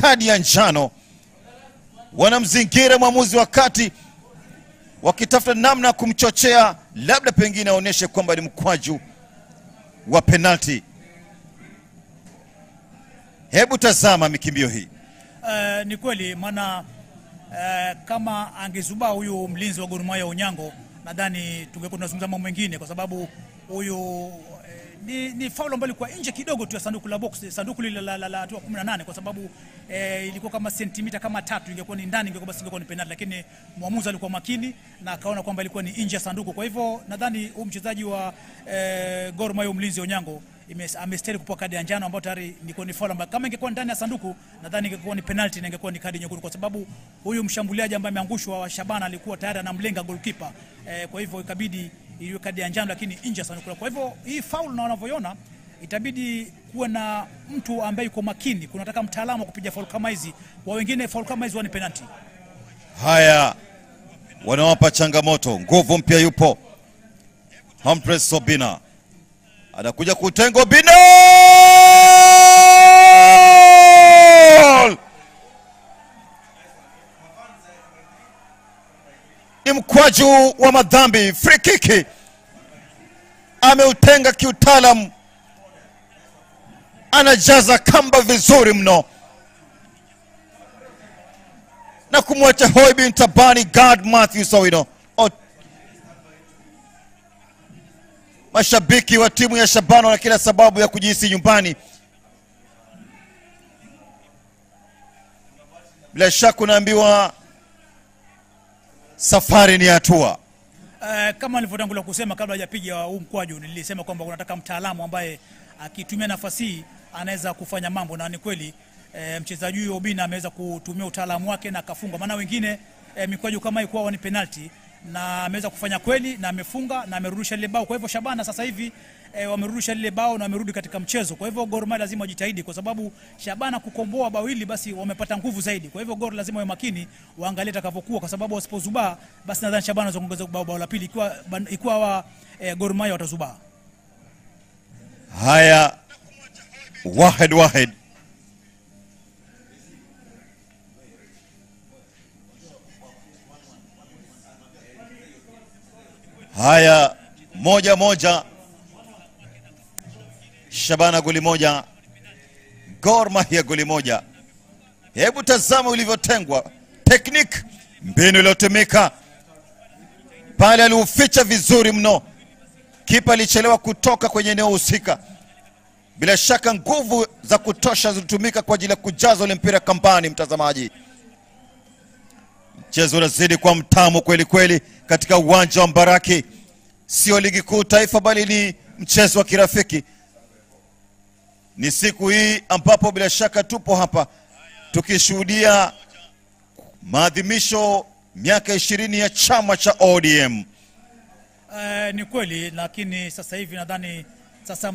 kadi ya njano. Wanamzingira mwamuzi wa kati wakitafuta namna kumchochea, labda pengine aoneshe kwamba ni mkwaju wa penalti. Hebu tazama mikimbio hii. Ni kweli maana kama angezubaa huyu mlinzi wa Gor Mahia Onyango, nadhani tungekuwa tunazungumza mambo mengine, kwa sababu huyu ni faulu ambayo ilikuwa nje kidogo tu ya sanduku la box, sanduku lile la 18, kwa sababu ilikuwa kama sentimita kama 3, ingekuwa ni ndani ingekuwa basi ingekuwa ni penalti, lakini mwamuzi alikuwa makini na akaona kwamba ilikuwa ni nje ya sanduku. Kwa hivyo nadhani huyu mchezaji wa Gor Mahia mlinzi Onyango amestahili kupewa kadi ya njano, ambayo tayari ni faulu ambayo kama ingekuwa ndani ya sanduku nadhani ingekuwa ni penalti na ingekuwa ni kadi nyekundu, kwa sababu huyu mshambuliaji ambaye ameangushwa wa Shabana alikuwa tayari anamlenga goalkeeper. Kwa hivyo ikabidi ile kadi ya njano, lakini nje sana. Kwa hivyo hii foul na wanavyoiona itabidi kuwa na mtu ambaye yuko makini, kunataka mtaalamu kupiga foul kama hizi. Kwa wengine foul kama hizi ni penalty. Haya, wanawapa changamoto, nguvu mpya yupo. Humphreys Obina anakuja kutengo Obina. Ni mkwaju wa madhambi, free kick. Ameutenga kiutaalamu, anajaza kamba vizuri mno na kumwacha Hoi bin Tabani guard Matthew Sowino. Mashabiki wa timu ya Shabana wana kila sababu ya kujihisi nyumbani. Bila shaka unaambiwa safari ni hatua. Kama nilivyotangulia kusema kabla hajapiga huu mkwaju, nilisema kwamba unataka mtaalamu ambaye akitumia nafasi hii anaweza kufanya mambo, na ni kweli mchezaji huyo Obina ameweza kutumia utaalamu wake na akafunga. Maana wengine mikwaju kama hii kwa ni penalty, na ameweza kufanya kweli na amefunga na amerudisha lile bao. Kwa hivyo Shabana sasa hivi wamerudisha lile bao na wamerudi katika mchezo. Kwa hivyo Gor Mahia lazima wajitahidi, kwa sababu Shabana kukomboa bao hili basi wamepata nguvu zaidi. Kwa hivyo Gor lazima wawe makini, waangalie takavyokuwa, kwa sababu wasipozubaa basi nadhani Shabana wataongeza bao la pili ikiwa Gor Mahia watazubaa. Haya, Wahid haya, 1-1. Shabana goli moja, Gor Mahia goli moja. Hebu tazama ulivyotengwa, technique, mbinu iliyotumika pale, aliuficha vizuri mno. Kipa alichelewa kutoka kwenye eneo husika. Bila shaka nguvu za kutosha zilitumika kwa ajili ya kujaza ule mpira kambani. Mtazamaji, mchezo unazidi kwa mtamu kweli kweli katika uwanja wa Mbaraki. Sio ligi kuu taifa, bali ni mchezo wa kirafiki. Ni siku hii ambapo bila shaka tupo hapa tukishuhudia maadhimisho miaka 20 ya chama cha ODM. Ni kweli, lakini sasa hivi nadhani sasa